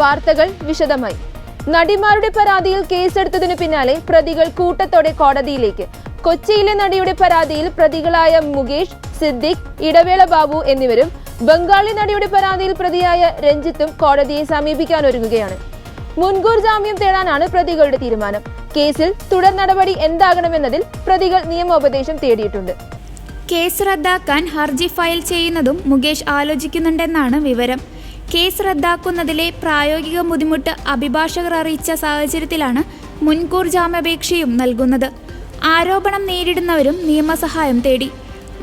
വാർത്തകൾ വിശദമായി. നടിമാരുടെ പരാതിയിൽ കേസെടുത്തതിനു പിന്നാലെ പ്രതികൾ കൂട്ടത്തോടെ കോടതിയിലേക്ക്. കൊച്ചിയിലെ നടിയുടെ പരാതിയിൽ പ്രതികളായ മുകേഷ്, സിദ്ദിഖ്, ഇടവേള ബാബു എന്നിവരും ബംഗാളി നടിയുടെ പരാതിയിൽ പ്രതിയായ രഞ്ജിത്തും കോടതിയെ സമീപിക്കാനൊരുങ്ങുകയാണ്. മുൻകൂർ ജാമ്യം തേടാനാണ് പ്രതികളുടെ തീരുമാനം. കേസിൽ തുടർ നടപടി എന്താകണമെന്നതിൽ പ്രതികൾ നിയമോപദേശം തേടിയിട്ടുണ്ട്. കേസ് റദ്ദാക്കാൻ ഹർജി ഫയൽ ചെയ്യുന്നതും മുകേഷ് ആലോചിക്കുന്നുണ്ടെന്നാണ് വിവരം. കേസ് റദ്ദാക്കുന്നതിലെ പ്രായോഗിക ബുദ്ധിമുട്ട് അഭിഭാഷകർ അറിയിച്ച സാഹചര്യത്തിലാണ് മുൻകൂർ ജാമ്യാപേക്ഷയും നൽകുന്നത്. ആരോപണം നേരിടുന്നവരും നിയമസഹായം തേടി.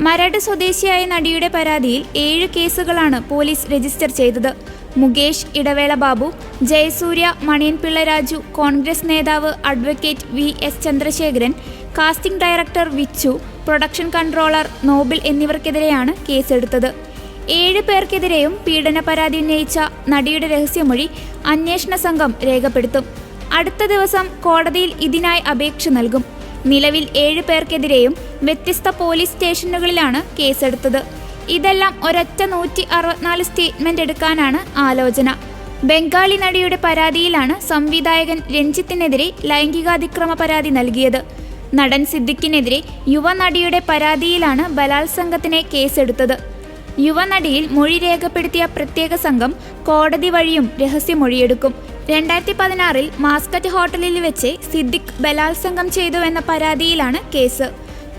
മരട് സ്വദേശിയായ നടിയുടെ പരാതിയിൽ 7 കേസുകളാണ് പോലീസ് രജിസ്റ്റർ ചെയ്തത്. മുകേഷ്, ഇടവേള ബാബു, ജയസൂര്യ, മണിയൻപിള്ള രാജു, കോൺഗ്രസ് നേതാവ് advocate VS Chandrasekharan, casting director Vichu, production controller Noble എന്നിവർക്കെതിരെയാണ് കേസെടുത്തത്. 7 പേർക്കെതിരെയും പീഡന പരാതി ഉന്നയിച്ച നടിയുടെ രഹസ്യമൊഴി അന്വേഷണ സംഘം രേഖപ്പെടുത്തും. അടുത്ത ദിവസം കോടതിയിൽ ഇതിനായി അപേക്ഷ നൽകും. നിലവിൽ 7 പേർക്കെതിരെയും വ്യത്യസ്ത പോലീസ് സ്റ്റേഷനുകളിലാണ് കേസെടുത്തത്. ഇതെല്ലാം ഒരൊറ്റ 164 സ്റ്റേറ്റ്മെന്റ് എടുക്കാനാണ് ആലോചന. ബംഗാളി നടിയുടെ പരാതിയിലാണ് സംവിധായകൻ രഞ്ജിത്തിനെതിരെ ലൈംഗികാതിക്രമ പരാതി നൽകിയത്. നടൻ സിദ്ദിഖിനെതിരെ യുവനടിയുടെ പരാതിയിലാണ് ബലാത്സംഗത്തിന് കേസെടുത്തത്. യുവനടിയിൽ മൊഴി രേഖപ്പെടുത്തിയ പ്രത്യേക സംഘം കോടതി വഴിയും രഹസ്യമൊഴിയെടുക്കും. 2016 മാസ്കറ്റ് ഹോട്ടലിൽ വെച്ച് സിദ്ദിഖ് ബലാത്സംഗം ചെയ്തുവെന്ന പരാതിയിലാണ് കേസ്.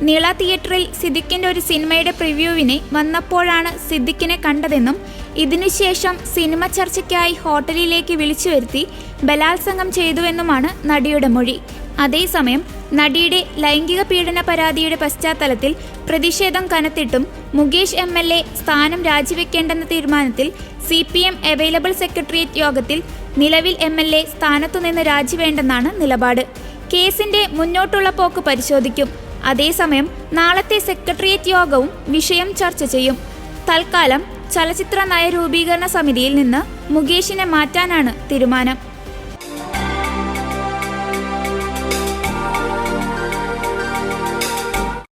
നീള തിയേറ്ററിൽ സിദ്ദിഖിന്റെ ഒരു സിനിമയുടെ പ്രിവ്യൂവിന് വന്നപ്പോഴാണ് സിദ്ദിഖിനെ കണ്ടതെന്നും ഇതിനുശേഷം സിനിമ ചർച്ചയ്ക്കായി ഹോട്ടലിലേക്ക് വിളിച്ചു വരുത്തി ബലാത്സംഗം ചെയ്തുവെന്നുമാണ് നടിയുടെ മൊഴി. അതേസമയം നടിയുടെ ലൈംഗിക പീഡന പരാതിയുടെ പശ്ചാത്തലത്തിൽ പ്രതിഷേധം കനത്തിട്ടും മുകേഷ് MLA സ്ഥാനം രാജിവെക്കേണ്ടെന്ന തീരുമാനത്തിൽ CPM അവൈലബിൾ സെക്രട്ടേറിയറ്റ് യോഗത്തിൽ നിലവിൽ MLA സ്ഥാനത്തുനിന്ന് രാജിവേണ്ടെന്നാണ് നിലപാട്. കേസിന്റെ മുന്നോട്ടുള്ള പോക്ക് പരിശോധിക്കും. അതേസമയം നാളത്തെ സെക്രട്ടേറിയറ്റ് യോഗവും വിഷയം ചർച്ച ചെയ്യും. തൽക്കാലം ചലച്ചിത്ര നയരൂപീകരണ സമിതിയിൽ നിന്ന് മുകേഷിനെ മാറ്റാനാണ് തീരുമാനം.